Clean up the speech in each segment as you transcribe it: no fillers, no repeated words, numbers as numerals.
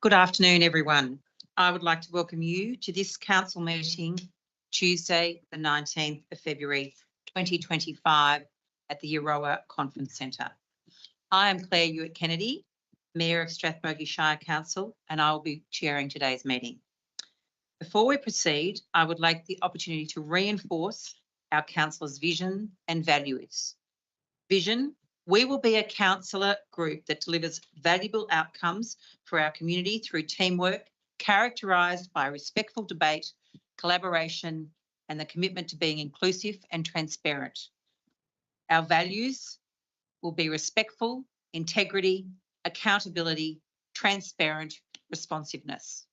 Good afternoon, everyone. I would like to welcome you to this council meeting, Tuesday, the 19th of February, 2025 at the Euroa Conference Centre. I am Claire Hewitt-Kennedy, Mayor of Strathbogie Shire Council, and I will be chairing today's meeting. Before we proceed, I would like the opportunity to reinforce our councillors' vision and values. Vision: we will be a councillor group that delivers valuable outcomes for our community through teamwork, characterised by respectful debate, collaboration, and the commitment to being inclusive and transparent. Our values will be respectful, integrity, accountability, transparent, responsiveness.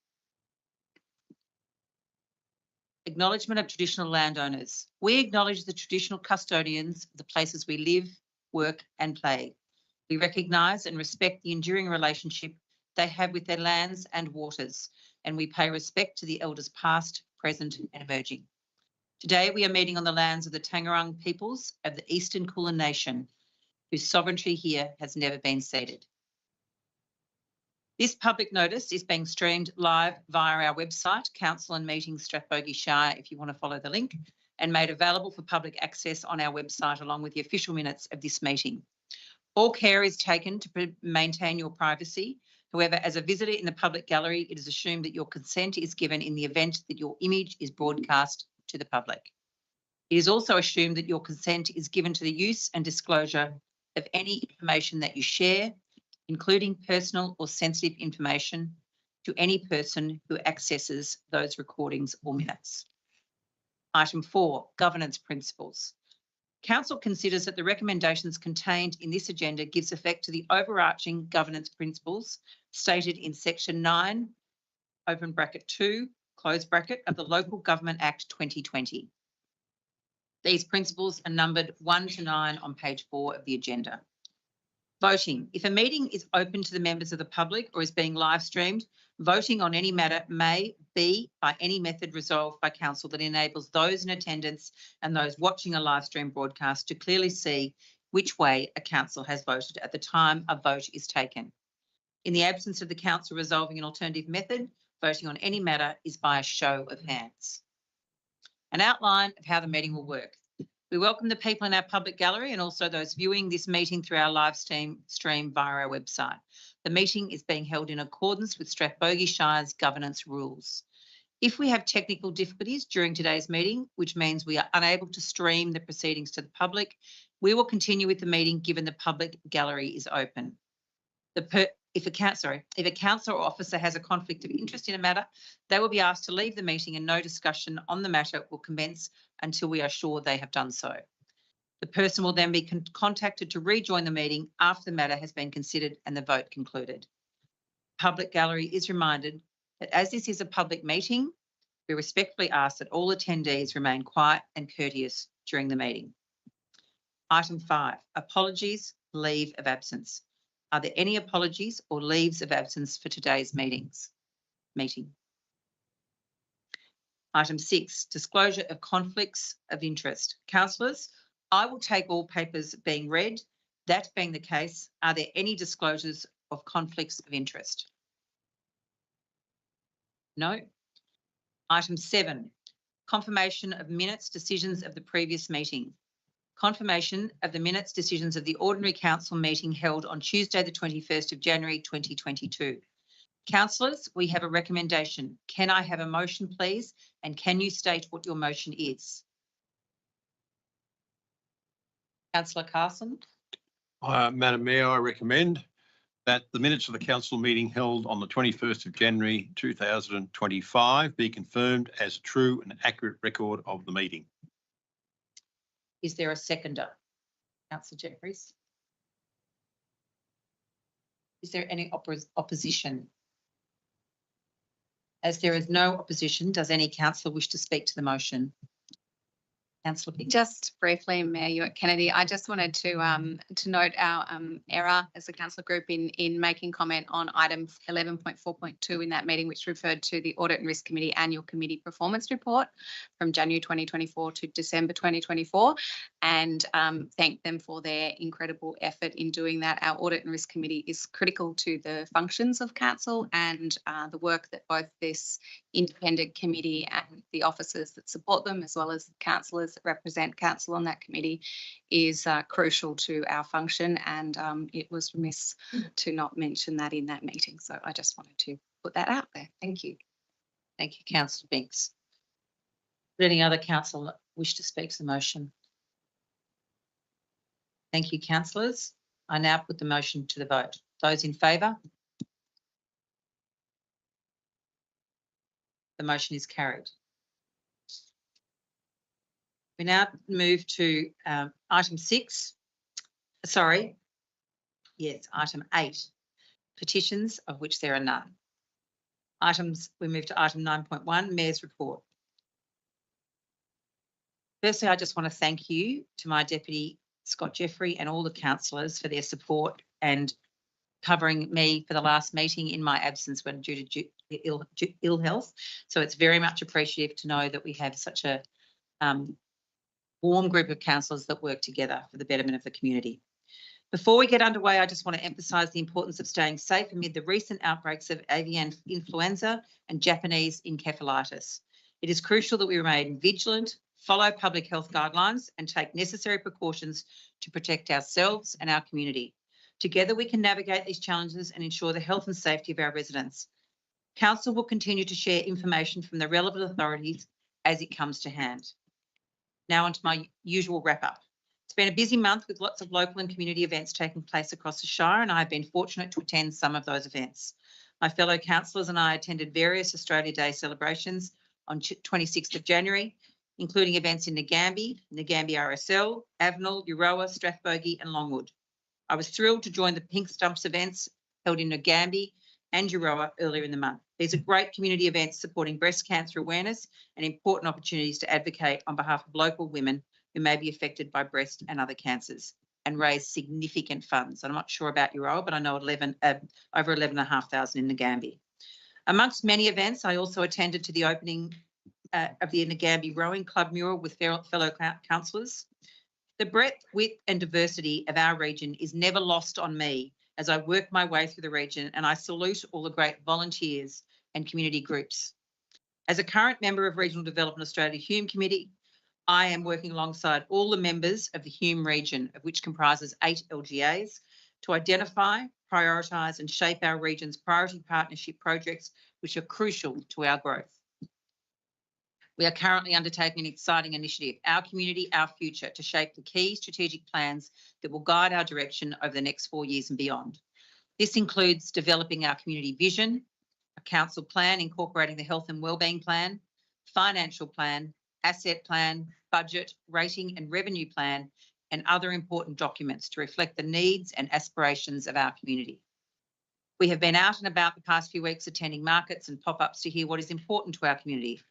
Acknowledgement of traditional landowners. We acknowledge the traditional custodians of the places we live, work and play. We recognise and respect the enduring relationship they have with their lands and waters, and we pay respect to the elders past, present and emerging. Today we are meeting on the lands of the Tangarang peoples of the Eastern Kulin Nation, whose sovereignty here has never been ceded. This public notice is being streamed live via our website, Council and Meetings Strathbogie Shire, if you want to follow the link, and made available for public access on our website along with the official minutes of this meeting. All care is taken to maintain your privacy. However, as a visitor in the public gallery, it is assumed that your consent is given in the event that your image is broadcast to the public. It is also assumed that your consent is given to the use and disclosure of any information that you share, including personal or sensitive information, to any person who accesses those recordings or minutes. Item 4, governance principles. Council considers that the recommendations contained in this agenda gives effect to the overarching governance principles stated in section 9, open bracket 2, close bracket of the Local Government Act 2020. These principles are numbered 1 to 9 on page 4 of the agenda. Voting. If a meeting is open to the members of the public or is being live streamed, voting on any matter may be by any method resolved by council that enables those in attendance and those watching a live stream broadcast to clearly see which way a council has voted at the time a vote is taken. In the absence of the council resolving an alternative method, voting on any matter is by a show of hands. An outline of how the meeting will work. We welcome the people in our public gallery and also those viewing this meeting through our live stream via our website. The meeting is being held in accordance with Strathbogie Shire's governance rules. If we have technical difficulties during today's meeting, which means we are unable to stream the proceedings to the public, we will continue with the meeting given the public gallery is open. If a councillor or officer has a conflict of interest in a matter, they will be asked to leave the meeting and no discussion on the matter will commence until we are sure they have done so. The person will then be contacted to rejoin the meeting after the matter has been considered and the vote concluded. Public gallery is reminded that as this is a public meeting, we respectfully ask that all attendees remain quiet and courteous during the meeting. Item 5, apologies, leave of absence. Are there any apologies or leaves of absence for today's meeting? Item 6, disclosure of conflicts of interest. Councillors, I will take all papers being read. That being the case, are there any disclosures of conflicts of interest? No. Item 7, confirmation of minutes decisions of the previous meeting. Confirmation of the minutes decisions of the ordinary council meeting held on Tuesday the 21st of January 2022. Councillors, we have a recommendation. Can I have a motion, please? And can you state what your motion is? Councillor Carson. Madam Mayor, I recommend that the minutes of the council meeting held on the 21st of January 2025 be confirmed as a true and accurate record of the meeting. Is there a seconder? Councillor Jeffries. Is there any opposition? As there is no opposition, does any councillor wish to speak to the motion? Councillor Pink. Just briefly, Mayor Ewart-Kennedy, I just wanted to note our error as a council group in making comment on item 11.4.2 in that meeting, which referred to the Audit and Risk Committee annual committee performance report from January 2024 to December 2024, and thank them for their incredible effort in doing that. Our Audit and Risk Committee is critical to the functions of council and the work that both this independent committee and the officers that support them, as well as councillors that represent council on that committee, is crucial to our function, and it was remiss to not mention that in that meeting. So I just wanted to put that out there. Thank you. Thank you, Councillor Binks. Would any other councillor wish to speak to the motion? Thank you, councillors. I now put the motion to the vote. Those in favour? The motion is carried. We now move to item 6. Item 8, petitions, of which there are none. We move to item 9.1, Mayor's report. Firstly, I just want to thank you to my Deputy Scott Jeffrey and all the councillors for their support and covering me for the last meeting in my absence when due to ill health. So it's very much appreciative to know that we have such a warm group of councillors that work together for the betterment of the community. Before we get underway, I just want to emphasise the importance of staying safe amid the recent outbreaks of avian influenza and Japanese encephalitis. It is crucial that we remain vigilant, follow public health guidelines and take necessary precautions to protect ourselves and our community. Together we can navigate these challenges and ensure the health and safety of our residents. Council will continue to share information from the relevant authorities as it comes to hand. Now onto my usual wrap-up. It's been a busy month with lots of local and community events taking place across the Shire, and I've been fortunate to attend some of those events. My fellow councillors and I attended various Australia Day celebrations on 26th of January, including events in Nagambie RSL, Avenel, Euroa, Strathbogie and Longwood. I was thrilled to join the Pink Stumps events held in Nagambie and Euroa earlier in the month. These are great community events supporting breast cancer awareness and important opportunities to advocate on behalf of local women who may be affected by breast and other cancers and raise significant funds. I'm not sure about Euroa, but I know over 11,500 in Nagambie. Amongst many events, I also attended to the opening of the Nagambie Rowing Club mural with fellow councillors. The breadth, width and diversity of our region is never lost on me as I work my way through the region, and I salute all the great volunteers and community groups. As a current member of Regional Development Australia Hume Committee, I am working alongside all the members of the Hume region, of which comprises 8 LGAs, to identify, prioritise and shape our region's priority partnership projects, which are crucial to our growth. We are currently undertaking an exciting initiative, Our Community, Our Future, to shape the key strategic plans that will guide our direction over the next 4 years and beyond. This includes developing our community vision, a council plan incorporating the health and wellbeing plan, financial plan, asset plan, budget, rating and revenue plan, and other important documents to reflect the needs and aspirations of our community. We have been out and about the past few weeks attending markets and pop-ups to hear what is important to our community.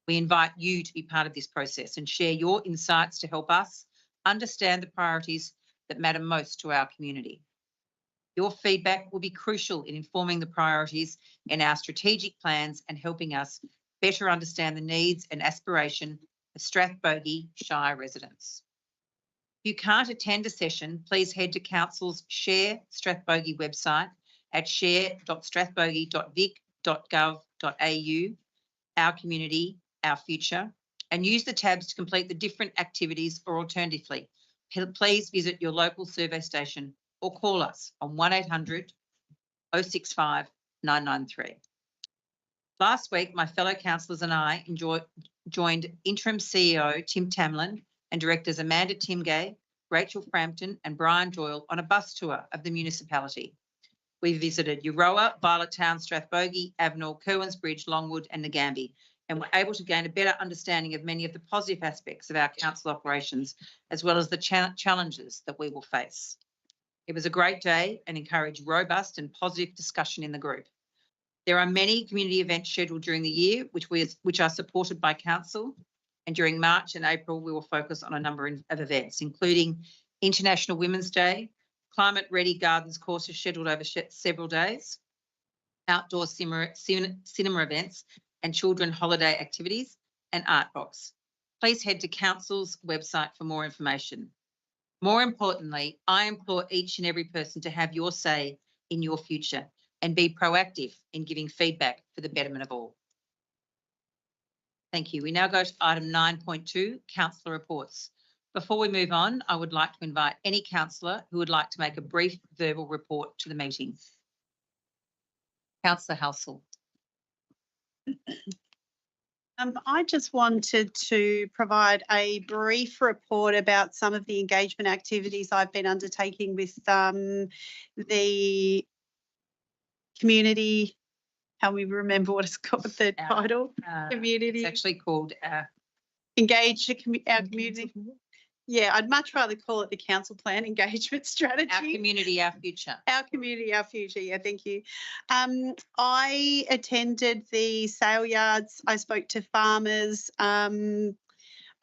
We invite you to be part of this process and share your insights to help us understand the priorities that matter most to our community. Your feedback will be crucial in informing the priorities in our strategic plans and helping us better understand the needs and aspiration of Strathbogie Shire residents. If you can't attend a session, please head to Council's Share Strathbogie website at share.strathbogie.vic.gov.au, Our Community, Our Future, and use the tabs to complete the different activities, or alternatively, please visit your local survey station or call us on 1800 065 993. Last week, my fellow councillors and I joined Interim CEO Tim Tamlin and Directors Amanda Timgay, Rachel Frampton and Brian Doyle on a bus tour of the municipality. We visited Euroa, Violet Town, Strathbogie, Avenel, Kerwins Bridge, Longwood and Nagambie, and were able to gain a better understanding of many of the positive aspects of our council operations, as well as the challenges that we will face. It was a great day and encouraged robust and positive discussion in the group. There are many community events scheduled during the year which are supported by council, And during March and April, we will focus on a number of events, including International Women's Day, Climate Ready Gardens courses scheduled over several days, outdoor cinema events and children holiday activities, and art box. Please head to Council's website for more information. More importantly, I implore each and every person to have your say in your future and be proactive in giving feedback for the betterment of all. Thank you. We now go to item 9.2, councillor reports. Before we move on, I would like to invite any councillor who would like to make a brief verbal report to the meeting. Councillor Halsall. I just wanted to provide a brief report about some of the engagement activities I've been undertaking with the community. Help me remember what it's called, the title. Community. It's actually called Engage our community. Yeah, I'd much rather call it the council plan engagement strategy. Our Community, Our Future. Our Community, Our Future. Yeah, thank you. I attended the sale yards. I spoke to farmers. I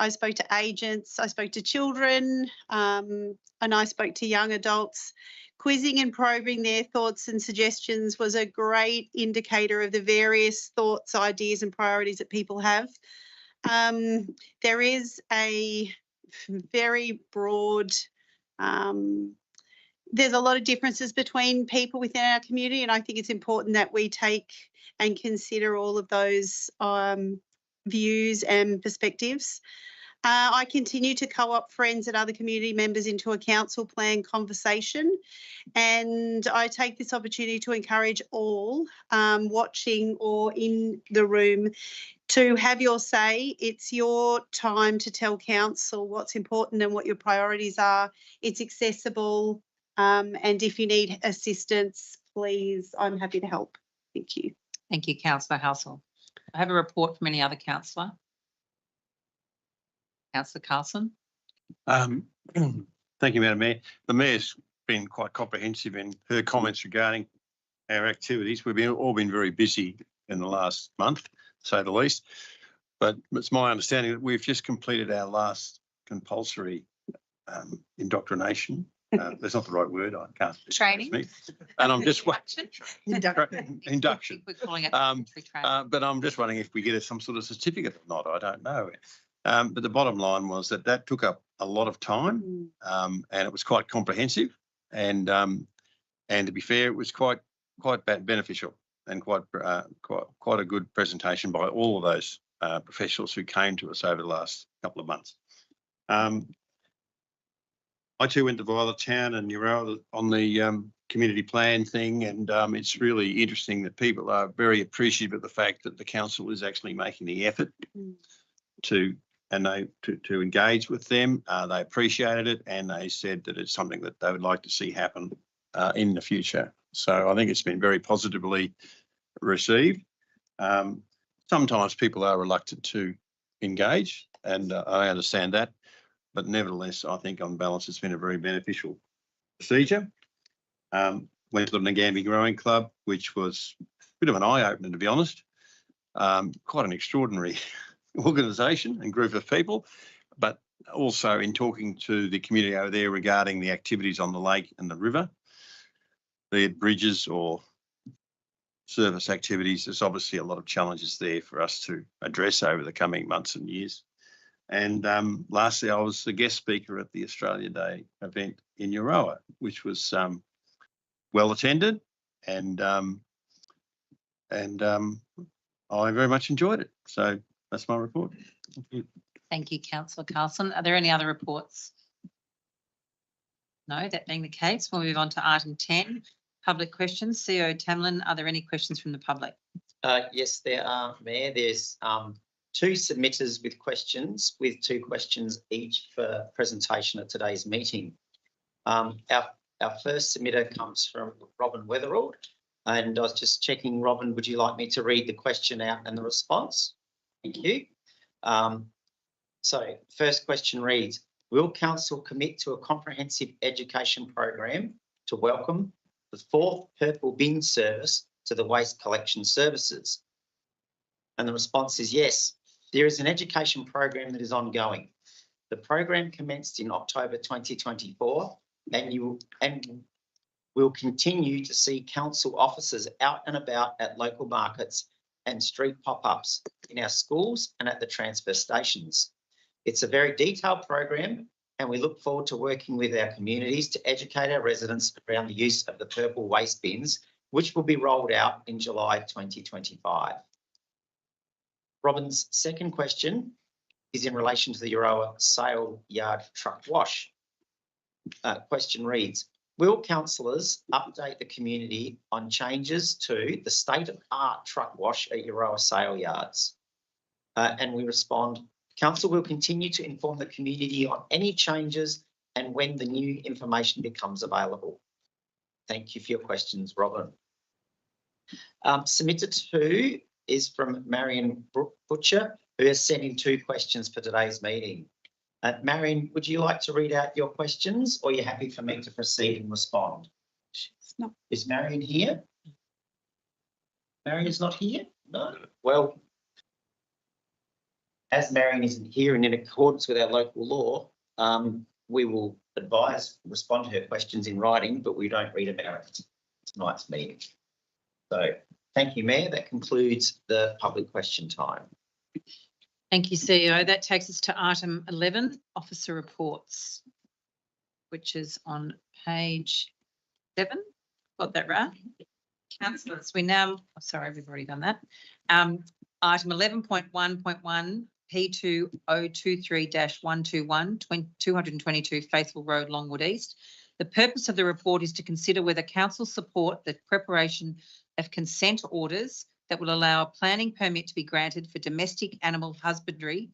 spoke to agents. I spoke to children, and I spoke to young adults. Quizzing and probing their thoughts and suggestions was a great indicator of the various thoughts, ideas and priorities that people have. There is a very broad, there's a lot of differences between people within our community, and I think it's important that we take and consider all of those views and perspectives. I continue to co-opt friends and other community members into a council plan conversation, and I take this opportunity to encourage all watching or in the room to have your say. It's your time to tell council what's important and what your priorities are. It's accessible, and if you need assistance, please, I'm happy to help. Thank you. Thank you, Councillor Halsall. I have a report from any other councillor. Councillor Carlson. Thank you, Madam Mayor. The Mayor's been quite comprehensive in her comments regarding our activities. We've all been very busy in the last month, to say the least, but it's my understanding that we've just completed our last compulsory indoctrination. That's not the right word. I can't. Training. And I'm just Induction. We're calling it training. but I'm just wondering if we get some sort of certificate or not. I don't know. But the bottom line was that took up a lot of time, and it was quite comprehensive, and to be fair, it was quite beneficial and quite a good presentation by all of those professionals who came to us over the last couple of months. I too went to Violet Town and Euroa on the community plan thing, and it's really interesting that people are very appreciative of the fact that the council is actually making the effort to engage with them. They appreciated it, and they said that it's something that they would like to see happen in the future. So I think it's been very positively received. Sometimes people are reluctant to engage, and I understand that, but nevertheless, I think on balance it's been a very beneficial procedure. Went to the Nagambie Growing Club, which was a bit of an eye-opener, to be honest. Quite an extraordinary organisation and group of people, but also in talking to the community over there regarding the activities on the lake and the river, be it bridges or service activities. There's obviously a lot of challenges there for us to address over the coming months and years. And lastly, I was the guest speaker at the Australia Day event in Euroa, which was well attended, and I very much enjoyed it. So that's my report. Thank you. Thank you, Councillor Carlson. Are there any other reports? No, that being the case, we'll move on to item 10, public questions. CEO Tamlin, are there any questions from the public? Yes, there are, Mayor. There's two submitters with questions, with 2 questions each for presentation at today's meeting. Our first submitter comes from Robin Weatherald, and I was just checking, Robin, would you like me to read the question out and the response? Thank you. So first question reads, will council commit to a comprehensive education program to welcome the 4th purple bin service to the waste collection services? And the response is yes. There is an education program that is ongoing. The program commenced in October 2024 and will continue to see council officers out and about at local markets and street pop-ups in our schools and at the transfer stations. It's a very detailed program and we look forward to working with our communities to educate our residents around the use of the purple waste bins, which will be rolled out in July 2025. Robin's second question is in relation to the Euroa Sale Yard truck wash. Question reads, will councillors update the community on changes to the state-of-art truck wash at Euroa Sale Yards? And we respond, council will continue to inform the community on any changes and when the new information becomes available. Thank you for your questions, Robin. Submitted to is from Marion Butcher, who has sent in 2 questions for today's meeting. Marion, would you like to read out your questions or are you happy for me to proceed and respond? No. Is Marion here? Marion is not here? No. Well, as Marion isn't here and in accordance with our local law, we will respond to her questions in writing, but we don't read about it tonight's meeting. So thank you, Mayor. That concludes the public question time. Thank you, CEO. That takes us to item 11, officer reports, which is on page 7. Got that right? Councillors, we now, sorry, we've already done that. Item 11.1.1, P2 023-121, 222 Faithful Road, Longwood East. The purpose of the report is to consider whether council support the preparation of consent orders that will allow a planning permit to be granted for domestic animal husbandry,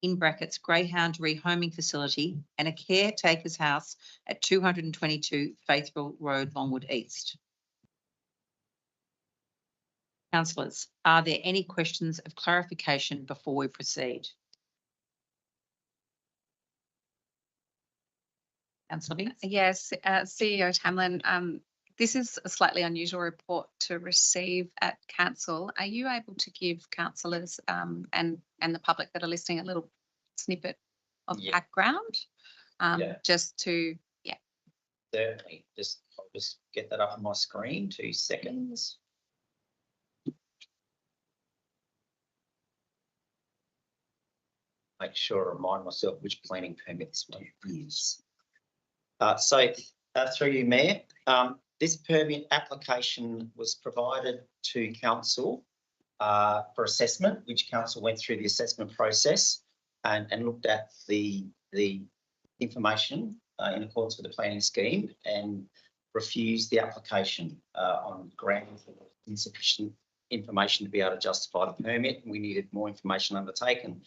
in brackets, greyhound rehoming facility, and a caretaker's house at 222 Faithful Road, Longwood East. Councillors, are there any questions of clarification before we proceed? Councillor Binks? Yes, CEO Tamlin, this is a slightly unusual report to receive at council. Are you able to give councillors and the public that are listening a little snippet of background? Just to, Certainly. I'll just get that up on my screen, 2 seconds. Make sure I remind myself which planning permit this one is. Through you, Mayor, this permit application was provided to council for assessment, which council went through the assessment process and looked at the information in accordance with the planning scheme and refused the application on grounds of insufficient information to be able to justify the permit. We needed more information undertaken.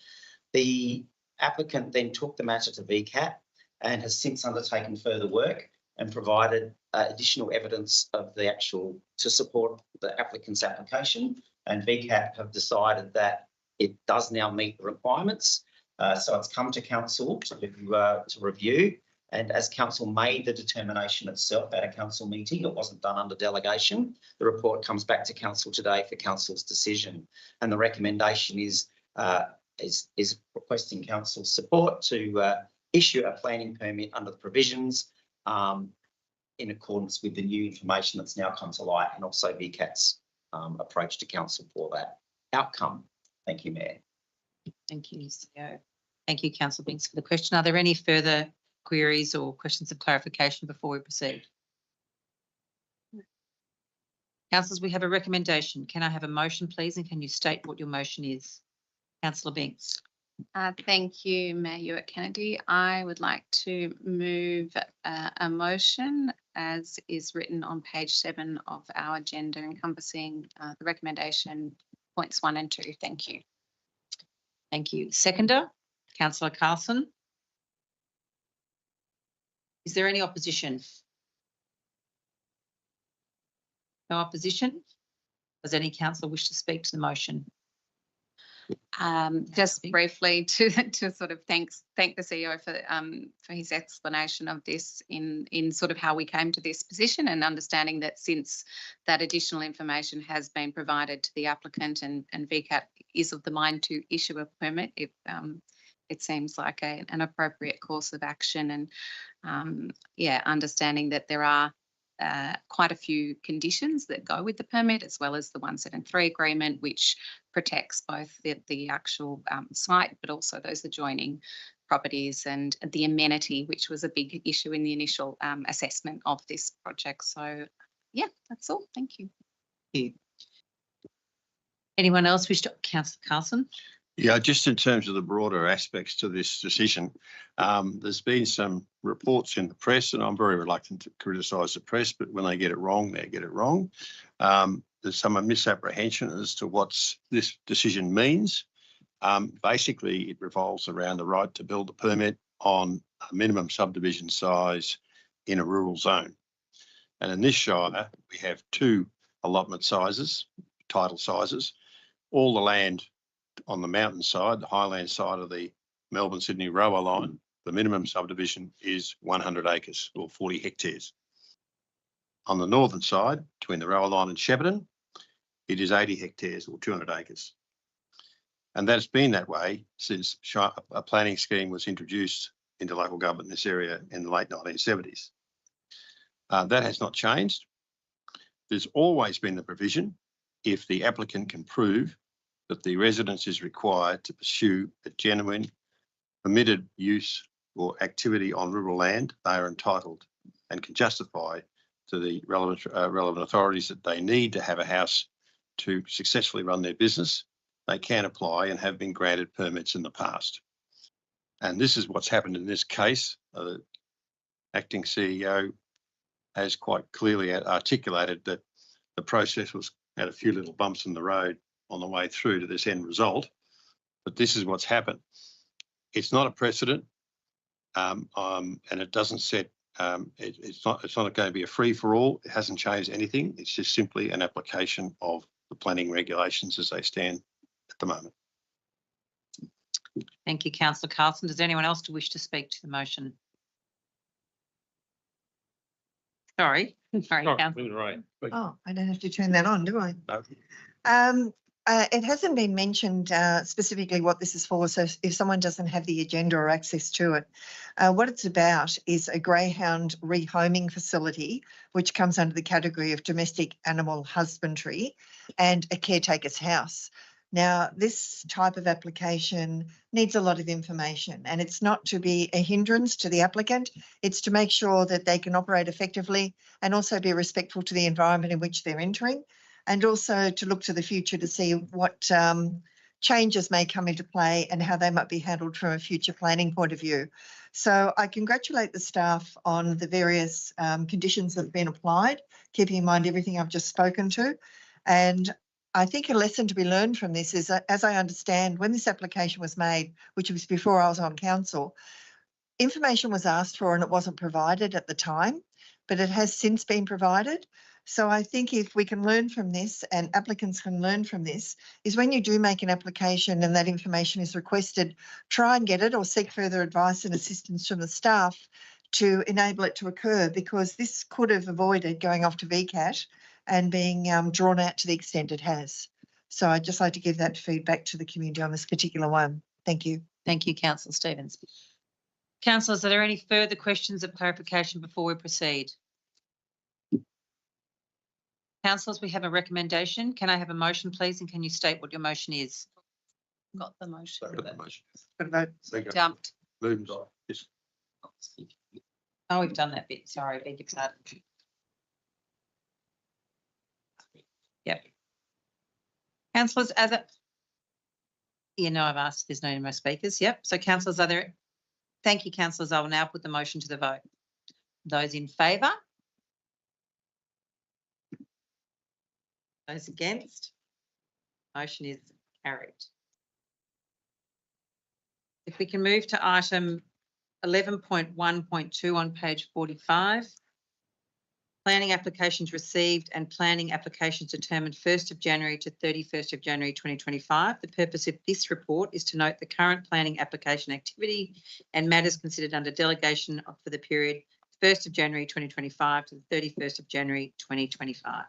The applicant then took the matter to VCAT and has since undertaken further work and provided additional evidence of the to support the applicant's application, and VCAT have decided that it does now meet the requirements. So it's come to council to review, and as council made the determination itself at a council meeting, it wasn't done under delegation. The report comes back to council today for council's decision, and the recommendation is requesting council support to issue a planning permit under the provisions in accordance with the new information that's now come to light, and also VCAT's approach to council for that outcome. Thank you, Mayor. Thank you, CEO. Thank you, Councillor Binks, for the question. Are there any further queries or questions of clarification before we proceed? Councillors, we have a recommendation. Can I have a motion, please, and can you state what your motion is? Councillor Binks. Thank you, Mayor Kennedy. I would like to move a motion as is written on page 7 of our agenda, encompassing the recommendation points 1 and 2. Thank you. Thank you. Seconder, Councillor Carlson. Is there any opposition? No opposition? Does any councillor wish to speak to the motion? Just briefly to sort of thank the CEO for his explanation of this in sort of how we came to this position, and understanding that since that additional information has been provided to the applicant and VCAT is of the mind to issue a permit, it seems like an appropriate course of action. And yeah, understanding that there are quite a few conditions that go with the permit, as well as the 173 agreement, which protects both the actual site, but also those adjoining properties, and the amenity, which was a big issue in the initial assessment of this project. So yeah, that's all. Thank you. Anyone else wish to? Councillor Carlson? Yeah, just in terms of the broader aspects to this decision, there's been some reports in the press, and I'm very reluctant to criticise the press, but when they get it wrong, they get it wrong. There's some misapprehension as to what this decision means. Basically, it revolves around the right to build a permit on a minimum subdivision size in a rural zone. And in this shire, we have 2 allotment sizes, title sizes. All the land on the mountain side, the highland side of the Melbourne-Sydney Rower line, the minimum subdivision is 100 acres or 40 hectares. On the northern side, between the Rower line and Shepparton, it is 80 hectares or 200 acres. And that's been that way since a planning scheme was introduced into local government in this area in the late 1970s. That has not changed. There's always been the provision, if the applicant can prove that the residence is required to pursue a genuine permitted use or activity on rural land, they are entitled and can justify to the relevant authorities that they need to have a house to successfully run their business. They can apply and have been granted permits in the past. And this is what's happened in this case. The acting CEO has quite clearly articulated that the process had a few little bumps in the road on the way through to this end result, but this is what's happened. It's not a precedent, and it doesn't set. It's not going to be a free for all. It hasn't changed anything. It's just simply an application of the planning regulations as they stand at the moment. Thank you, Councillor Carlson. Does anyone else wish to speak to the motion? Sorry, Councillor. Right. Oh, I don't have to turn that on, do I? No. It hasn't been mentioned specifically what this is for, so if someone doesn't have the agenda or access to it, what it's about is a greyhound rehoming facility, which comes under the category of domestic animal husbandry, and a caretaker's house. Now, this type of application needs a lot of information, and it's not to be a hindrance to the applicant. It's to make sure that they can operate effectively and also be respectful to the environment in which they're entering, and also to look to the future to see what changes may come into play and how they might be handled from a future planning point of view. So I congratulate the staff on the various conditions that have been applied, keeping in mind everything I've just spoken to. And I think a lesson to be learned from this is that, as I understand, when this application was made, which was before I was on council, information was asked for and it wasn't provided at the time, but it has since been provided. So I think if we can learn from this, and applicants can learn from this, is when you do make an application and that information is requested, try and get it or seek further advice and assistance from the staff to enable it to occur, because this could have avoided going off to VCAT and being drawn out to the extent it has. So I'd just like to give that feedback to the community on this particular one. Thank you. Thank you, Councillor Stevens. Councillors, are there any further questions of clarification before we proceed? Councillors, we have a recommendation. Can I have a motion, please? And can you state what your motion is? Got the motion. Got the motion. Got a vote. Jumped. Moved. Yes. Oh, we've done that bit. Sorry, beg your pardon. Yep. Councillors, I've asked, there's no more speakers. Yep. So councillors, are there? Thank you, councillors. I will now put the motion to the vote. Those in favour? Those against? Motion is carried. If we can move to item 11.1.2 on page 45. Planning applications received and planning applications determined 1st of January to 31st of January 2025. The purpose of this report is to note the current planning application activity and matters considered under delegation for the period 1st of January 2025 to the 31st of January 2025.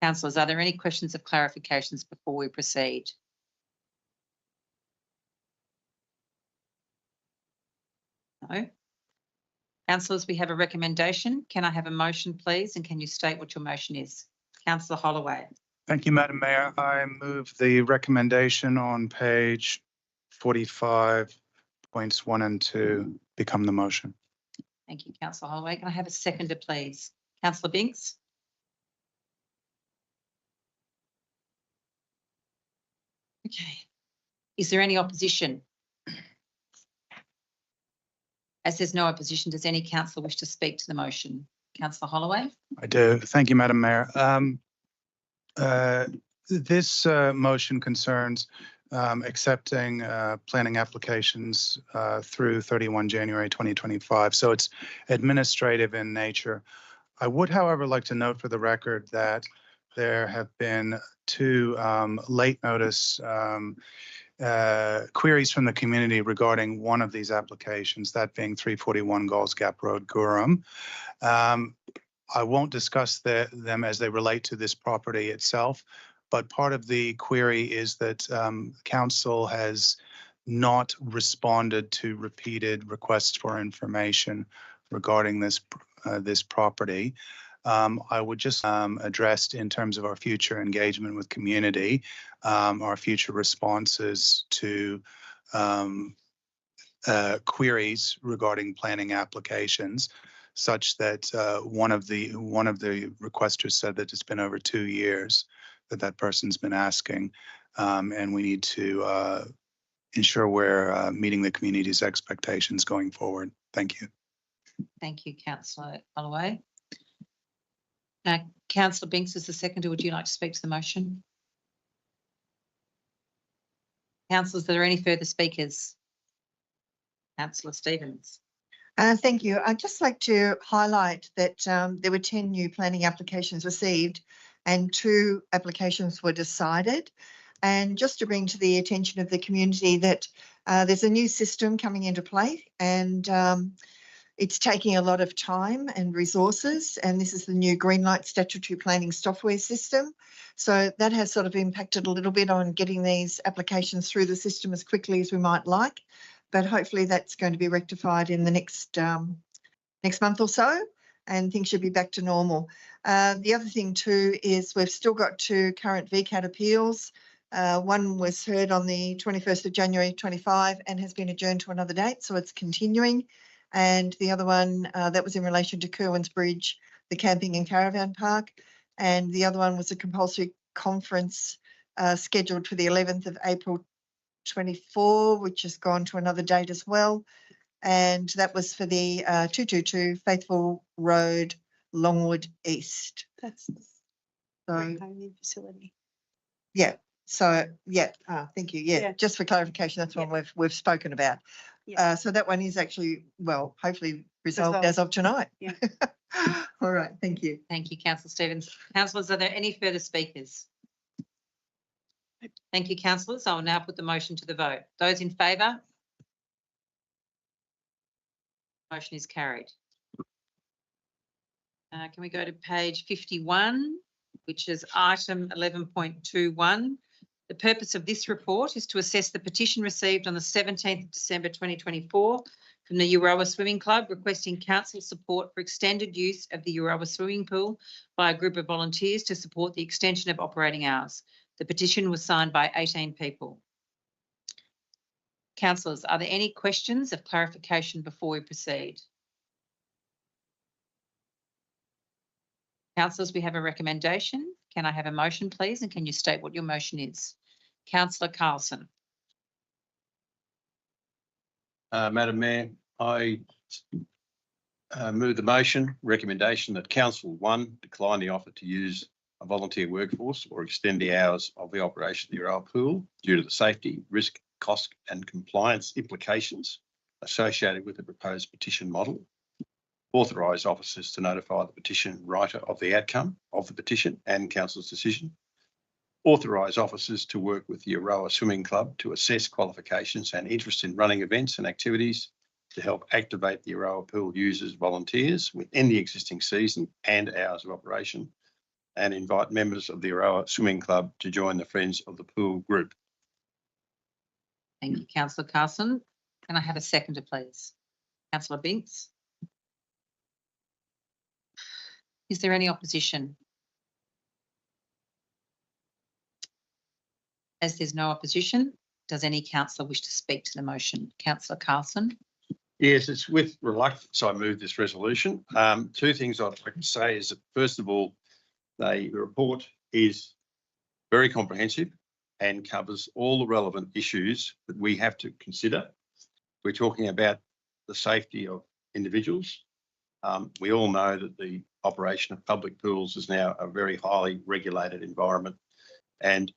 Councillors, are there any questions of clarifications before we proceed? No. Councillors, we have a recommendation. Can I have a motion, please? And can you state what your motion is? Councillor Holloway. Thank you, Madam Mayor. I move the recommendation on page 45, points 1 and 2 become the motion. Thank you, Councillor Holloway. Can I have a seconder, please? Councillor Binks. Okay. Is there any opposition? As there's no opposition, does any councillor wish to speak to the motion? Councillor Holloway. I do. Thank you, Madam Mayor. This motion concerns accepting planning applications through 31 January 2025. So it's administrative in nature. I would, however, like to note for the record that there have been 2 late notice queries from the community regarding one of these applications, that being 341 Galls Gap Road, Gorham. I won't discuss them as they relate to this property itself, but part of the query is that council has not responded to repeated requests for information regarding this property. I would just address in terms of our future engagement with community, our future responses to queries regarding planning applications, such that one of the requesters said that it's been over 2 years that person's been asking, and we need to ensure we're meeting the community's expectations going forward. Thank you. Thank you, Councillor Holloway. Councillor Binks is the seconder. Would you like to speak to the motion? Councillors, are there any further speakers? Councillor Stevens. Thank you. I'd just like to highlight that there were 10 new planning applications received and 2 applications were decided. And just to bring to the attention of the community that there's a new system coming into play, and it's taking a lot of time and resources, and this is the new Greenlight statutory planning software system. So that has sort of impacted a little bit on getting these applications through the system as quickly as we might like, but hopefully that's going to be rectified in the next month or so, and things should be back to normal. The other thing too is we've still got 2 current VCAT appeals. One was heard on the 21st of January 25 and has been adjourned to another date, so it's continuing. And the other one that was in relation to Kerwin's Bridge, the camping and caravan park. And the other one was a compulsory conference scheduled for the 11th of April 24, which has gone to another date as well. And that was for the 222 Faithful Road, Longwood East. That's So, homing facility. yeah. So, yeah, thank you. Yeah, Yeah. just for clarification, that's one we've spoken about. Yeah. So that one is actually, well, hopefully resolved Resolved. as of tonight. Yeah. All right, thank you. Thank you, Councillor Stevens. Councillors, are there any further speakers? Thank you, councillors. I will now put the motion to the vote. Those in favour? Motion is carried. Can we go to page 51, which is item 11.21. The purpose of this report is to assess the petition received on the 17th of December 2024 from the Euroa Swimming Club requesting council support for extended use of the Euroa swimming pool by a group of volunteers to support the extension of operating hours. The petition was signed by 18 people. Councillors, are there any questions of clarification before we proceed? Councillors, we have a recommendation. Can I have a motion, please? And can you state what your motion is? Councillor Carlson. Madam Mayor, I move the motion recommendation that Council 1 decline the offer to use a volunteer workforce or extend the hours of the operation of the Euroa pool due to the safety, risk, cost and compliance implications associated with the proposed petition model. Authorise officers to notify the petition writer of the outcome of the petition and Council's decision. Authorise officers to work with the Euroa Swimming Club to assess qualifications and interest in running events and activities to help activate the Euroa pool users volunteers within the existing season and hours of operation. and invite members of the Aroa Swimming Club to join the Friends of the Pool group. Thank you, Councillor Carson. Can I have a seconder, please? Councillor Binks. Is there any opposition? As there's no opposition, does any councillor wish to speak to the motion? Councillor Carson. Yes, it's with reluctance I move this resolution. Two things I'd like to say is that, first of all, the report is very comprehensive and covers all the relevant issues that we have to consider. We're talking about the safety of individuals. We all know that the operation of public pools is now a very highly regulated environment, and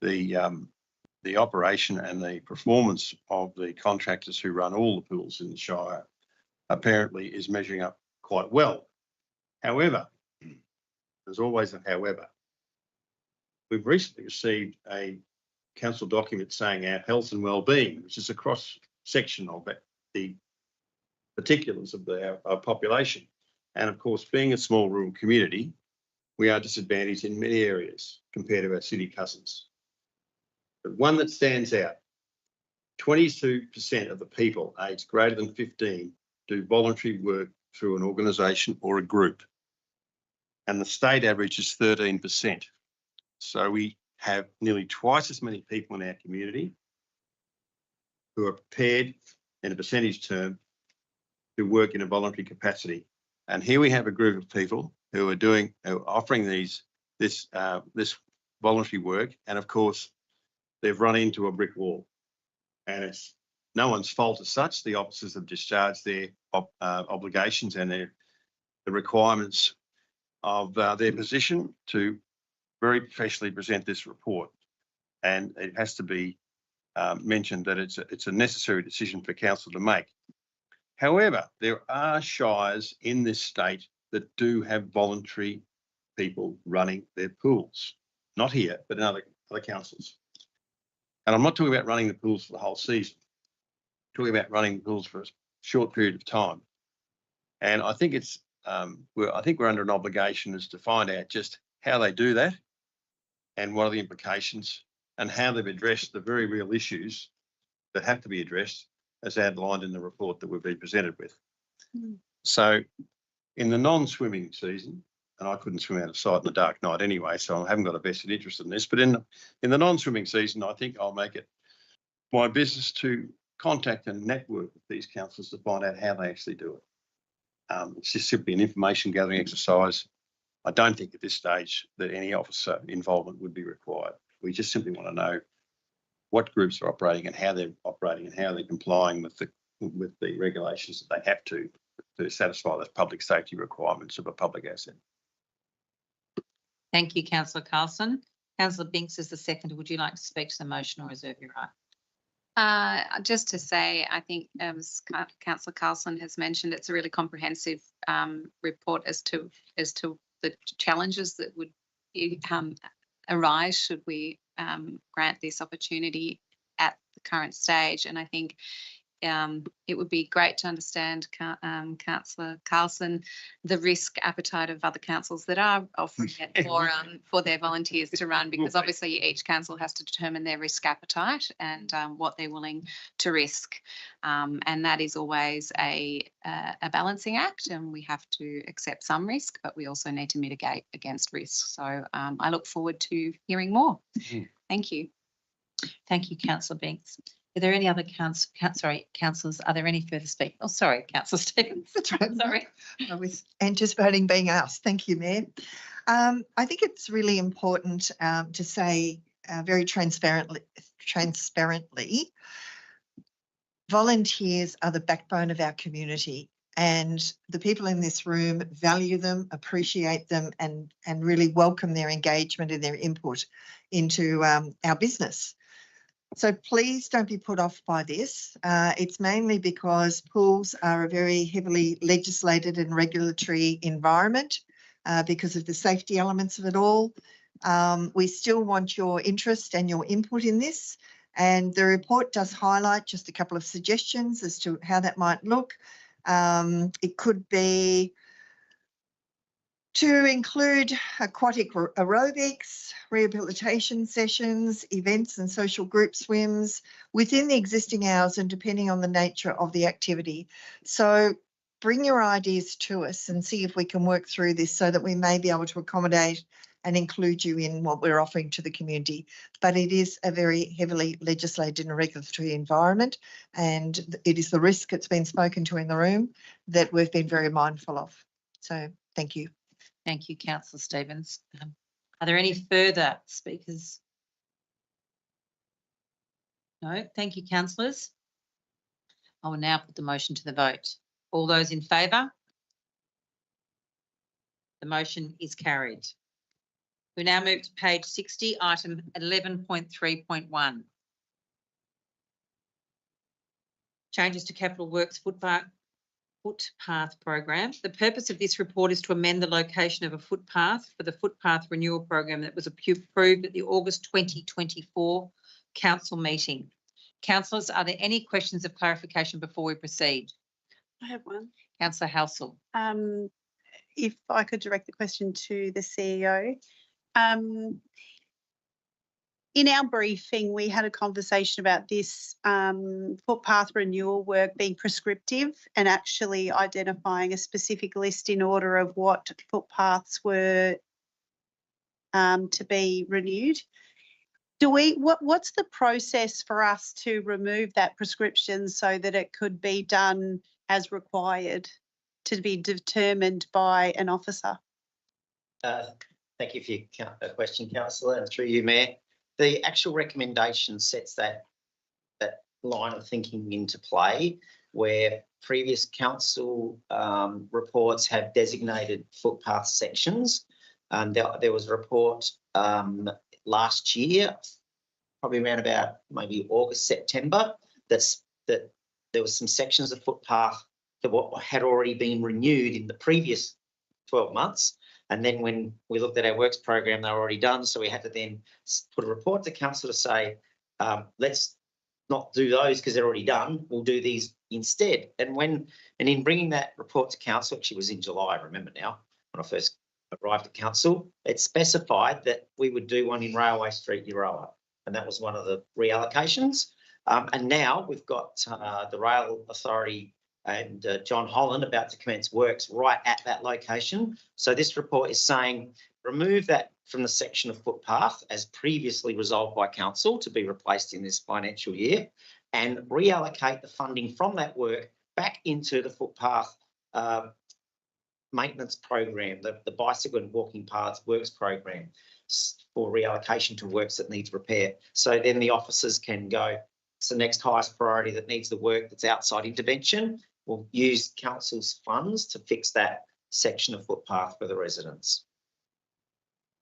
the operation and the performance of the contractors who run all the pools in the Shire apparently is measuring up quite well. However, there's always a however. We've recently received a council document saying our health and wellbeing, which is a cross section of the particulars of our population. And of course, being a small rural community, we are disadvantaged in many areas compared to our city cousins. But one that stands out, 22% of the people aged greater than 15 do voluntary work through an organisation or a group. And the state average is 13%. So we have nearly twice as many people in our community who are prepared, in a percentage term, to work in a voluntary capacity. And here we have a group of people who are offering this voluntary work, and of course they've run into a brick wall, and it's no one's fault as such. The officers have discharged their obligations and the requirements of their position to very professionally present this report, and it has to be mentioned that it's a necessary decision for council to make. However, there are shires in this state that do have voluntary people running their pools, not here, but in other councils. And I'm not talking about running the pools for the whole season. I'm talking about running the pools for a short period of time. And I think it's we're under an obligation is to find out just how they do that and what are the implications and how they've addressed the very real issues that have to be addressed as outlined in the report that we've been presented with. So in the non-swimming season, and I couldn't swim out of sight in the dark night anyway, so I haven't got a vested interest in this, but in the non-swimming season, I think I'll make it my business to contact and network with these councils to find out how they actually do it. It's just simply an information gathering exercise. I don't think at this stage that any officer involvement would be required. We just simply want to know what groups are operating and how they're operating and how they're complying with the regulations that they have to satisfy the public safety requirements of a public asset. Thank you, Councillor Carlson. Councillor Binks is the seconder. Would you like to speak to the motion or reserve your right? Just to say, I think as Councillor Carlson has mentioned, it's a really comprehensive report as to the challenges that would arise should we grant this opportunity at the current stage. And I think it would be great to understand, Councillor Carlson, the risk appetite of other councils that are offering it for their volunteers to run, because obviously each council has to determine their risk appetite and what they're willing to risk. And that is always a balancing act, and we have to accept some risk, but we also need to mitigate against risk. So I look forward to hearing more. Thank you. Thank you, Councillor Binks. Are there any other councillors? Are there any further speakers? Oh, sorry, Councillor Stevens. Sorry. I was anticipating being asked. Thank you, Mayor. I think it's really important to say very transparently, volunteers are the backbone of our community, and the people in this room value them, appreciate them, and really welcome their engagement and their input into our business. So please don't be put off by this. It's mainly because pools are a very heavily legislated and regulatory environment because of the safety elements of it all. We still want your interest and your input in this. And the report does highlight just a couple of suggestions as to how that might look. It could be to include aquatic aerobics, rehabilitation sessions, events and social group swims within the existing hours and depending on the nature of the activity. So bring your ideas to us and see if we can work through this so that we may be able to accommodate and include you in what we're offering to the community. But it is a very heavily legislated and regulatory environment, and it is the risk that's been spoken to in the room that we've been very mindful of. So thank you. Thank you, Councillor Stevens. Are there any further speakers? No, thank you, councillors. I will now put the motion to the vote. All those in favour? The motion is carried. We now move to page 60, item 11.3.1. Changes to Capital Works footpath program. The purpose of this report is to amend the location of a footpath for the footpath renewal program that was approved at the August 2024 council meeting. Councillors, are there any questions of clarification before we proceed? I have one. Councillor Halsell. If I could direct the question to the CEO. In our briefing, we had a conversation about this footpath renewal work being prescriptive and actually identifying a specific list in order of what footpaths were to be renewed. What's the process for us to remove that prescription so that it could be done as required to be determined by an officer? Thank you for your question, councillor, and through you, Mayor. The actual recommendation sets that line of thinking into play, where previous council reports have designated footpath sections. There was a report last year, probably around about maybe August, September, that there was some sections of footpath that had already been renewed in the previous 12 months. And then when we looked at our works program, they were already done. So we had to then put a report to council to say, let's not do those because they're already done. We'll do these instead. And in bringing that report to council, which was in July, I remember now, when I first arrived at council, it specified that we would do one in Railway Street, Euroa. And that was one of the reallocations. And now we've got the Rail Authority and John Holland about to commence works right at that location. So this report is saying remove that from the section of footpath as previously resolved by council to be replaced in this financial year, and reallocate the funding from that work back into the footpath maintenance program, the bicycle and walking paths works program, for reallocation to works that needs repair. So then the officers can go, it's the next highest priority that needs the work that's outside intervention. We'll use council's funds to fix that section of footpath for the residents.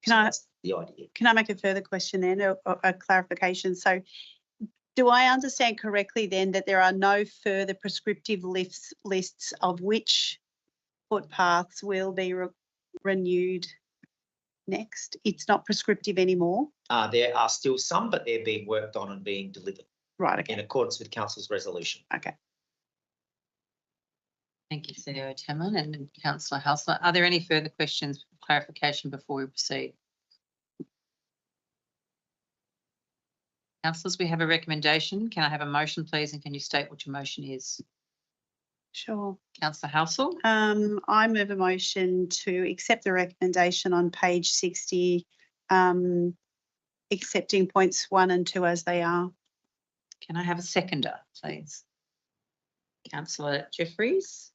That's the idea. Can I make a further question then, or a clarification? So do I understand correctly then that there are no further prescriptive lists of which footpaths will be renewed next? It's not prescriptive anymore? There are still some, but they're being worked on and being delivered. Right, okay. In accordance with council's resolution. Okay. Thank you, CEO Tamlin and Councillor Halsell. Are there any further questions for clarification before we proceed? Councillors, we have a recommendation. Can I have a motion, please, and can you state what your motion is? Sure. Councillor Halsell. I move a motion to accept the recommendation on page 60, accepting points 1 and 2 as they are. Can I have a seconder, please? Councillor Jeffries.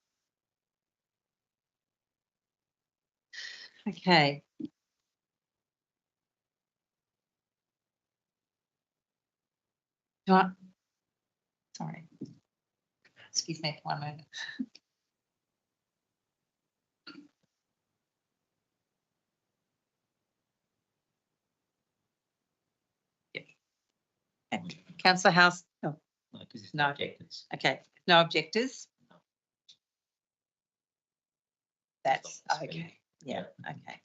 Okay. Sorry. Excuse me for 1 moment. Yeah. Councillor House. Oh. No, because it's No. objectors. Okay. No objectors. That's okay. Yeah. Okay.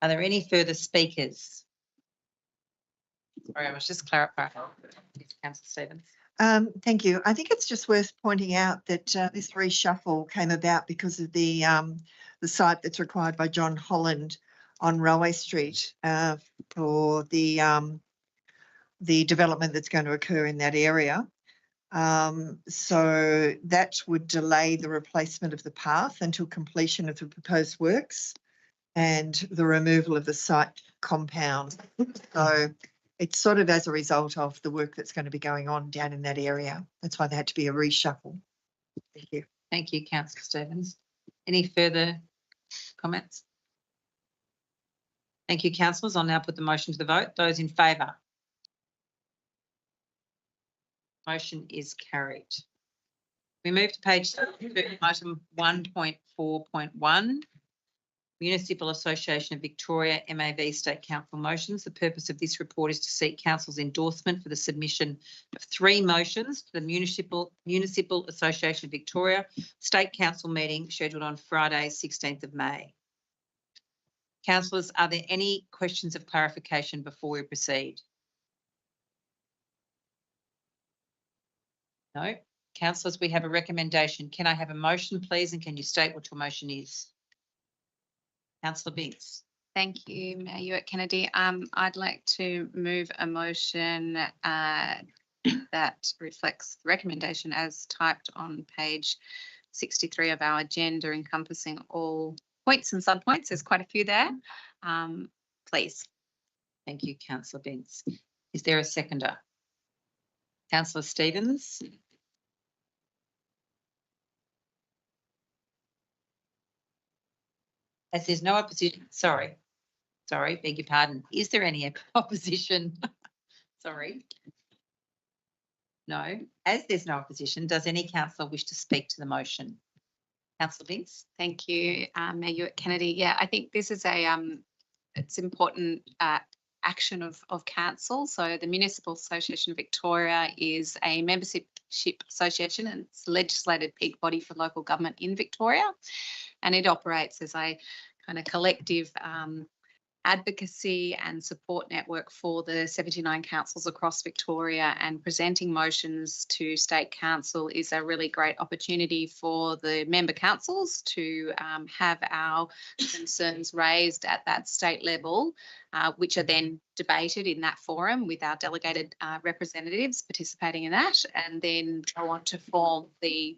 Are there any further speakers? Sorry, I was just clarifying. Councillor Stevens. Thank you. I think it's just worth pointing out that this reshuffle came about because of the the site that's required by John Holland on Railway Street for the development that's going to occur in that area. So that would delay the replacement of the path until completion of the proposed works and the removal of the site compound. So it's sort of as a result of the work that's going to be going on down in that area. That's why there had to be a reshuffle. Thank you. Thank you, Councillor Stevens. Any further comments? Thank you, councillors. I'll now put the motion to the vote. Those in favour? Motion is carried. We move to page 2, item 1.4.1. Municipal Association of Victoria MAV State Council motions. The purpose of this report is to seek council's endorsement for the submission of 3 motions to the Municipal Association of Victoria State Council meeting scheduled on Friday, 16th of May. Councillors, are there any questions of clarification before we proceed? No. Councillors, we have a recommendation. Can I have a motion, please? And can you state what your motion is? Councillor Binks. Thank you, Mayor Hewitt-Kennedy. I'd like to move a motion that reflects the recommendation as typed on page 63 of our agenda, encompassing all points and subpoints. There's quite a few there. Please. Thank you, Councillor Binks. Is there a seconder? Councillor Stevens. As there's no opposition, sorry, beg your pardon. Is there any opposition? Sorry. No. As there's no opposition, does any councillor wish to speak to the motion? Councillor Binks. Thank you, Mayor Hewitt-Kennedy. Yeah, I think this is it's important action of council. So the Municipal Association of Victoria is a membership association and it's a legislated peak body for local government in Victoria. And it operates as a kind of collective advocacy and support network for the 79 councils across Victoria, and presenting motions to State Council is a really great opportunity for the member councils to have our concerns raised at that state level, which are then debated in that forum with our delegated representatives participating in that, and then go on to form the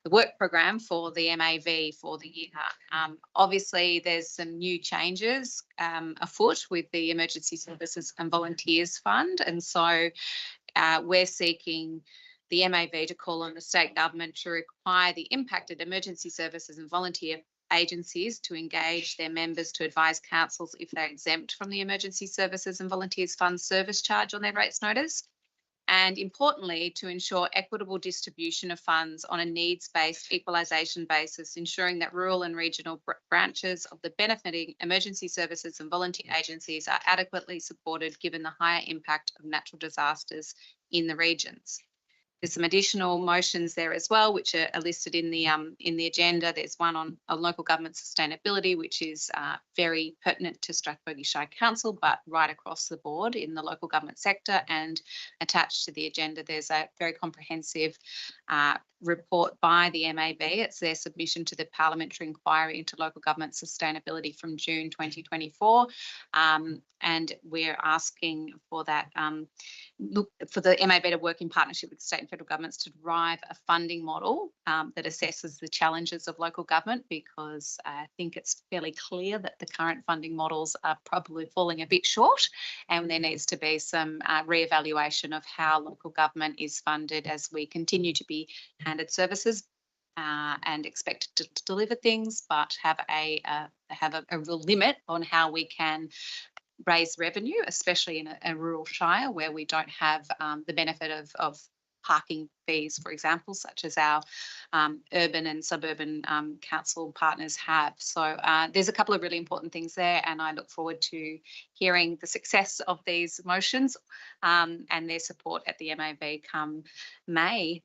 work program for the MAV for the year. Obviously, there's some new changes afoot with the Emergency Services and Volunteers Fund, and so we're seeking the MAV to call on the state government to require the impacted emergency services and volunteer agencies to engage their members to advise councils if they're exempt from the Emergency Services and Volunteers Fund service charge on their rates notice, and importantly to ensure equitable distribution of funds on a needs-based equalisation basis, ensuring that rural and regional branches of the benefiting emergency services and volunteer agencies are adequately supported given the higher impact of natural disasters in the regions. There's some additional motions there as well, which are listed in the agenda. There's one on local government sustainability, which is very pertinent to Strathbogie Shire Council, but right across the board in the local government sector. And attached to the agenda, there's a very comprehensive report by the MAV. It's their submission to the Parliamentary Inquiry into Local Government Sustainability from June 2024. And we're asking for that, for the MAV to work in partnership with state and federal governments to derive a funding model that assesses the challenges of local government, because I think it's fairly clear that the current funding models are probably falling a bit short, and there needs to be some re-evaluation of how local government is funded as we continue to be handed services and expected to deliver things, but have a real limit on how we can raise revenue, especially in a rural shire where we don't have the benefit of parking fees, for example, such as our urban and suburban council partners have. So there's a couple of really important things there, and I look forward to hearing the success of these motions and their support at the MAV come May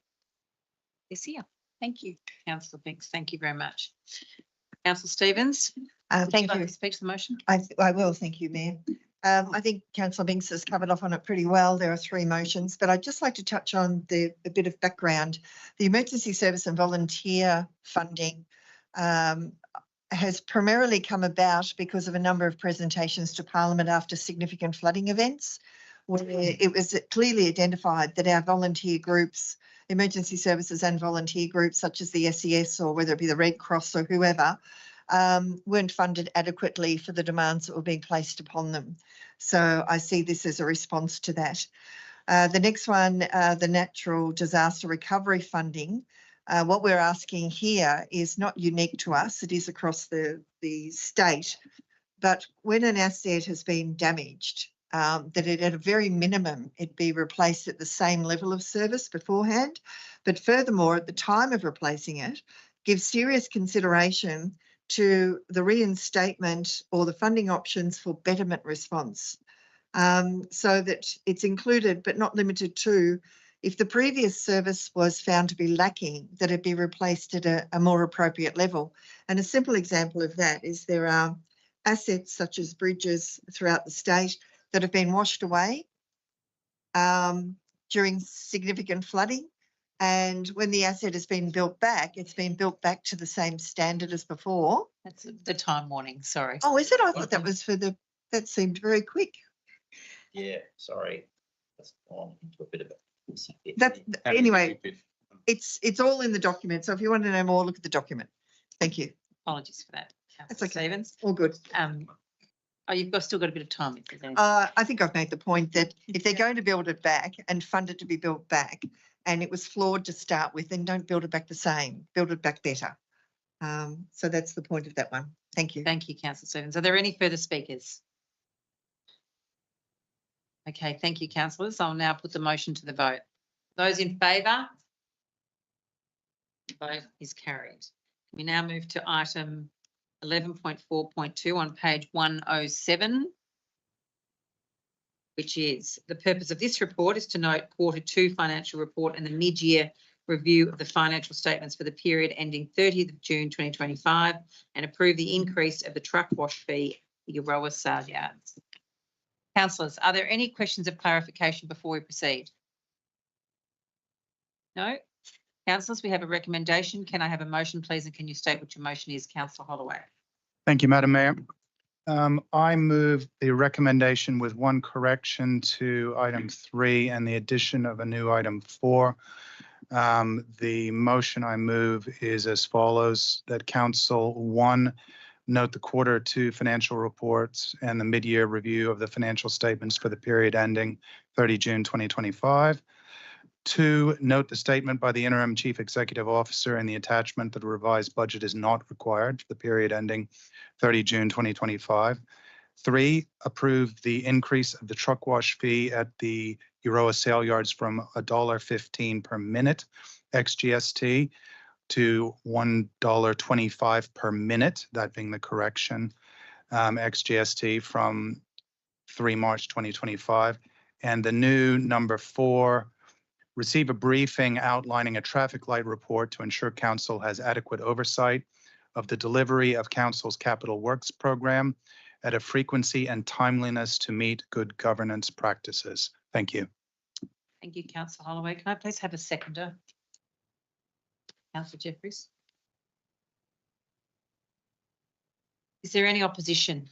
this year. Thank you. Councillor Binks, thank you very much. Councillor Stevens. Thank you. Speak to the motion. I will, thank you, Mayor. I think Councillor Binks has covered off on it pretty well. There are 3 motions, but I'd just like to touch on a bit of background. The Emergency Service and Volunteer funding has primarily come about because of a number of presentations to Parliament after significant flooding events, where it was clearly identified that our volunteer groups, emergency services and volunteer groups such as the SES or whether it be the Red Cross or whoever, weren't funded adequately for the demands that were being placed upon them. So I see this as a response to that. The next one, the natural disaster recovery funding. What we're asking here is not unique to us. It is across the state. But when an asset has been damaged, that it at a very minimum, it be replaced at the same level of service beforehand. But furthermore, at the time of replacing it, give serious consideration to the reinstatement or the funding options for betterment response, so that it's included but not limited to, if the previous service was found to be lacking, that it be replaced at a more appropriate level. And a simple example of that is there are assets such as bridges throughout the state that have been washed away during significant flooding. And when the asset has been built back, it's been built back to the same standard as before. That's the time warning, sorry. Oh, is it? I thought that was for the, that seemed very quick. Yeah, sorry. That's on into a bit of a. That, anyway, it's all in the document. So if you want to know more, look at the document. Thank you. Apologies for that, That's Councillor okay. Stevens. All good. Oh, you've still got a bit of time. If there's anything. I think I've made the point that if they're going to build it back and fund it to be built back, and it was flawed to start with, then don't build it back the same, build it back better. So that's the point of that one. Thank you. Thank you, Councillor Stevens. Are there any further speakers? Okay, thank you, councillors. I'll now put the motion to the vote. Those in favour? Vote is carried. We now move to item 11.4.2 on page 107, which is the purpose of this report is to note Q2 financial report and the mid-year review of the financial statements for the period ending 30th of June 2025 and approve the increase of the truck wash fee for Euroa sale yards. Councillors, are there any questions of clarification before we proceed? No? Councillors, we have a recommendation. Can I have a motion, please? And can you state what your motion is, Councillor Holloway? Thank you, Madam Mayor. I move the recommendation with one correction to item 3 and the addition of a new item 4. The motion I move is as follows: that Council 1, note the Q2 financial reports and the mid-year review of the financial statements for the period ending 30 June 2025. 2, note the statement by the interim chief executive officer in the attachment that a revised budget is not required for the period ending 30 June 2025. 3, approve the increase of the truck wash fee at the Euroa sale yards from $1.15 per minute ex-GST to $1.25 per minute, that being the correction, ex-GST from 3 March 2025. And the new number 4, receive a briefing outlining a traffic light report to ensure council has adequate oversight of the delivery of council's capital works program at a frequency and timeliness to meet good governance practices. Thank you. Thank you, Councillor Holloway. Can I please have a seconder? Councillor Jeffries. Is there any opposition?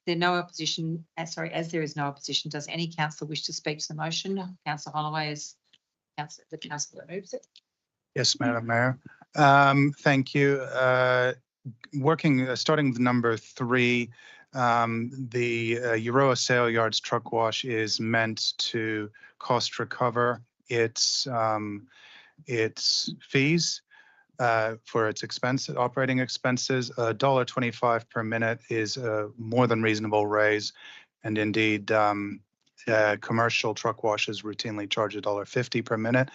There no opposition, as there is no opposition, does any councillor wish to speak to the motion? Councillor Holloway is the councillor that moves it. Yes, Madam Mayor. Thank you. Starting with number 3, the Euroa sale yards truck wash is meant to cost recover its fees for its operating expenses. $1.25 per minute is a more than reasonable raise, and indeed, commercial truck washes routinely charge $1.50 per minute.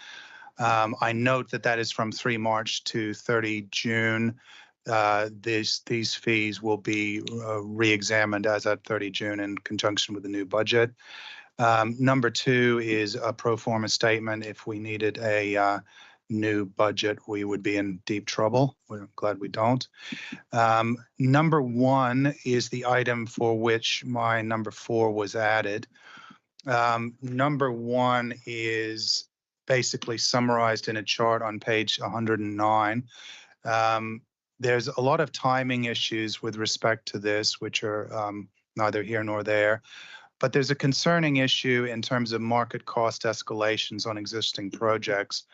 I note that is from 3 March to 30 June. These fees will be re-examined as at 30 June in conjunction with the new budget. Number 2 is a pro forma statement. If we needed a new budget, we would be in deep trouble. We're glad we don't. Number 1 is the item for which my number 4 was added. Number 1 is basically summarized in a chart on page 109. There's a lot of timing issues with respect to this, which are neither here nor there. But there's a concerning issue in terms of market cost escalations on existing projects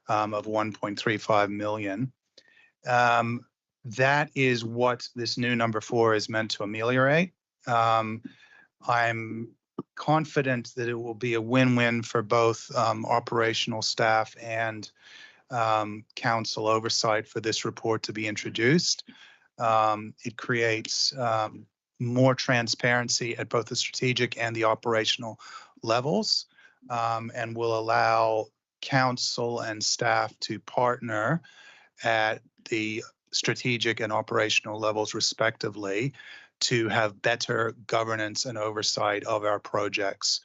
of 1.35 million. That is what this new number 4 is meant to ameliorate. I'm confident that it will be a win-win for both operational staff and council oversight for this report to be introduced. It creates more transparency at both the strategic and the operational levels, and will allow council and staff to partner at the strategic and operational levels respectively to have better governance and oversight of our projects.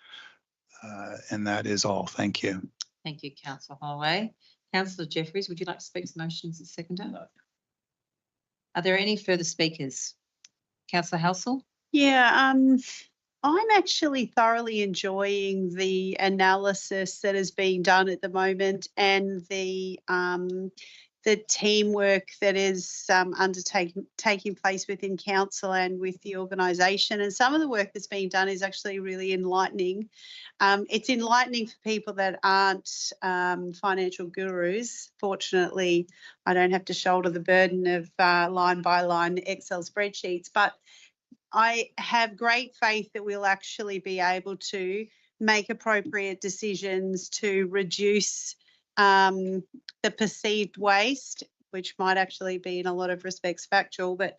And that is all. Thank you. Thank you, Councillor Holloway. Councillor Jeffries, would you like to speak to the motion as a seconder? No. Are there any further speakers? Councillor Halsall? Yeah, I'm actually thoroughly enjoying the analysis that is being done at the moment and the teamwork that is taking place within council and with the organisation. And some of the work that's being done is actually really enlightening. It's enlightening for people that aren't financial gurus. Fortunately, I don't have to shoulder the burden of line by line Excel spreadsheets, but I have great faith that we'll actually be able to make appropriate decisions to reduce the perceived waste, which might actually be in a lot of respects factual, but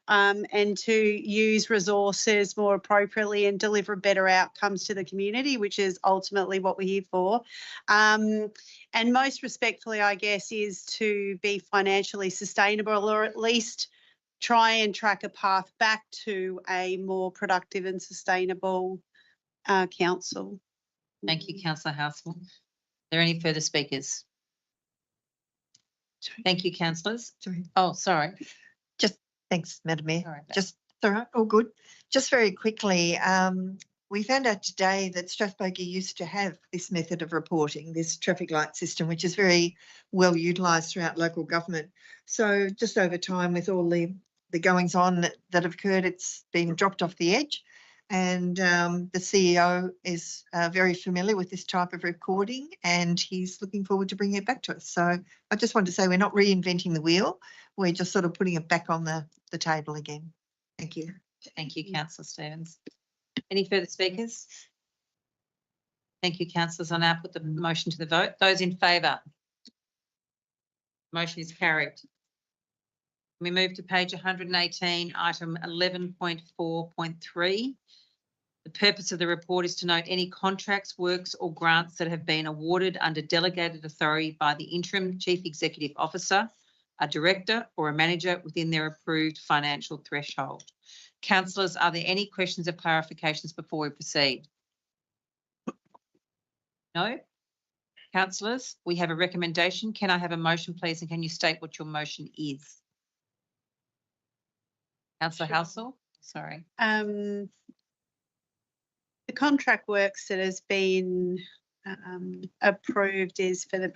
and to use resources more appropriately and deliver better outcomes to the community, which is ultimately what we're here for. And most respectfully, I guess, is to be financially sustainable, or at least try and track a path back to a more productive and sustainable council. Thank you, Councillor Halsall. Are there any further speakers? Thank you, councillors. Sorry. Oh, sorry. Thanks, Madam Mayor. Sorry about Just, all right, all good. Just very quickly, we found out today that Strathbogie used to have this method of reporting, this traffic light system, which is very well utilised throughout local government. So just over time, with all the goings on that have occurred, it's been dropped off the edge. And the CEO is very familiar with this type of recording, and he's looking forward to bringing it back to us. So I just wanted to say we're not reinventing the wheel. We're just sort of putting it back on the table again. Thank you. Thank you, Councillor Stevens. Any further speakers? Thank you, councillors. I now put the motion to the vote. Those in favour? Motion is carried. We move to page 118, item 11.4.3. The purpose of the report is to note any contracts, works or grants that have been awarded under delegated authority by the interim chief executive officer, a director or a manager within their approved financial threshold. Councillors, are there any questions or clarifications before we proceed? No? Councillors, we have a recommendation. Can I have a motion, please, and can you state what your motion is? Councillor Halsall? Sorry. The contract works that has been approved is for the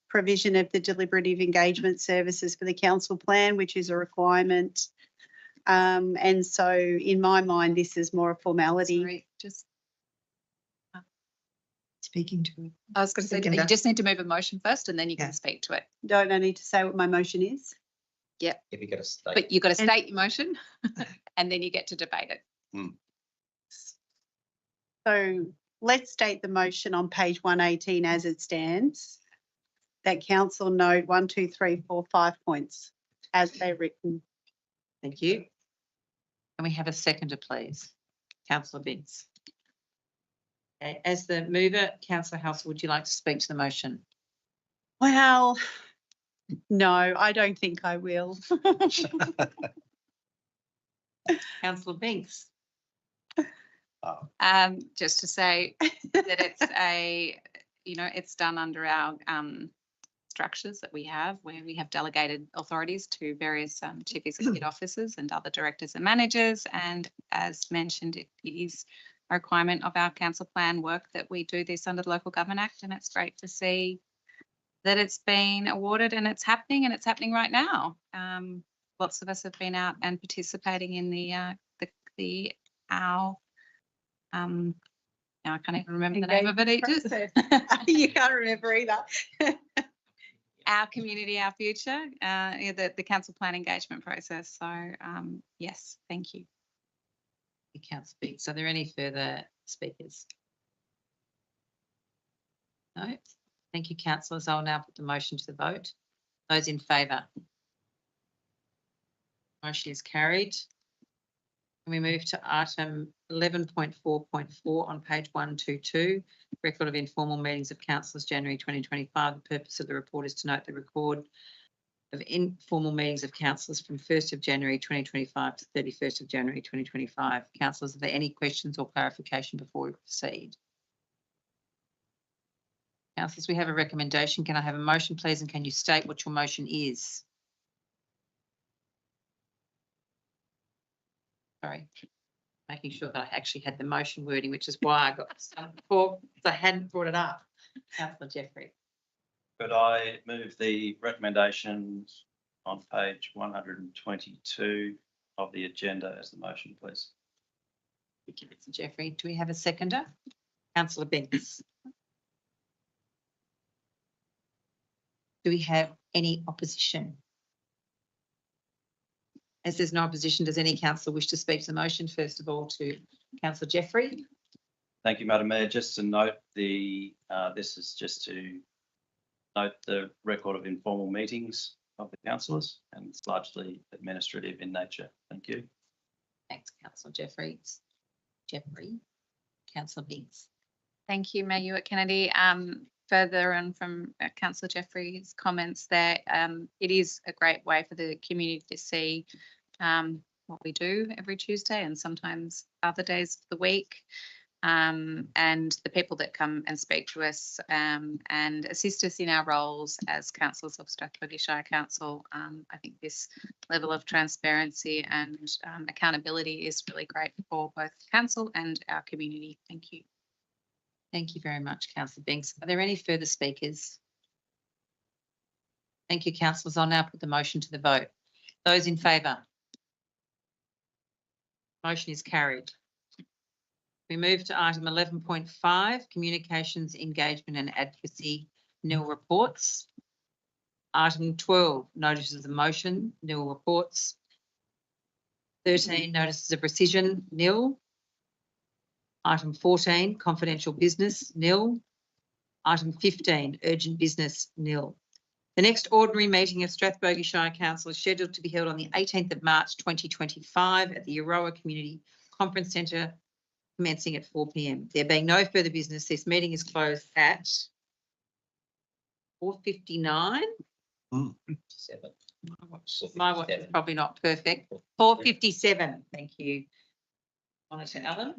provision of the deliberative engagement services for the council plan, which is a requirement. And so in my mind, this is more a formality. Sorry, just Speaking to it. I was going to say, you just need to move a motion first and then you can speak to it. Don't I need to say what my motion is? If you got to state. But you've got to state your motion and then you get to debate it. So let's state the motion on page 118 as it stands. That council note 1, 2, 3, 4, 5 points as they're written. Thank you. Can we have a seconder, please? Councillor Binks. Okay. As the mover, Councillor Halsall, would you like to speak to the motion? Well, no, I don't think I will. Councillor Binks. Just to say that it's it's done under our structures that we have, where we have delegated authorities to various chief executive officers and other directors and managers. And as mentioned, it is requirement of our council plan work that we do this under the Local Government Act, and it's great to see that it's been awarded and it's happening right now. Lots of us have been out and participating in now I can't even remember the name of it. You can't remember either. Our community, our future, the council plan engagement process. So yes, thank you. You can't speak. So are there any further speakers? No. Thank you, councillors. I'll now put the motion to the vote. Those in favour? Motion is carried. We move to item 11.4.4 on page 122, record of informal meetings of councillors January 2025. The purpose of the report is to note the record of informal meetings of councillors from 1st of January 2025 to 31st of January 2025. Councillors, are there any questions or clarification before we proceed? Councillors, we have a recommendation. Can I have a motion, please, and can you state what your motion is? Sorry, making sure that I actually had the motion wording, which is why I got started before, because I hadn't brought it up. Councillor Jeffrey. Could I move the recommendations on page 122 of the agenda as the motion, please? Thank you, Mr. Jeffrey. Do we have a seconder? Councillor Binks. Do we have any opposition? As there's no opposition, does any councillor wish to speak to the motion? First of all, to Councillor Jeffrey. Thank you, Madam Mayor. Just to note this is just to note the record of informal meetings of the councillors, and it's largely administrative in nature. Thank you. Thanks, Councillor Jeffrey. Councillor Binks. Thank you, Mayor Hewitt-Kennedy. Further on from Councillor Jeffrey's comments there, it is a great way for the community to see what we do every Tuesday and sometimes other days of the week, and the people that come and speak to us and assist us in our roles as councillors of Strathbogie Shire Council. I think this level of transparency and accountability is really great for both council and our community. Thank you. Thank you very much, Councillor Binks. Are there any further speakers? Thank you, councillors. I'll now put the motion to the vote. Those in favour? Motion is carried. We move to item 11.5, communications, engagement and advocacy nil reports. Item 12, notices of motion, nil reports. 13, notices of rescission, nil. Item 14, confidential business, nil. Item 15, urgent business, nil. The next ordinary meeting of Strathbogie Shire Council is scheduled to be held on the 18th of March 2025 at the Euroa Community Conference Centre, commencing at 4 p.m. There being no further business, this meeting is closed at 4:59. My watch is probably not perfect. 4:57. Thank you. On to Alan.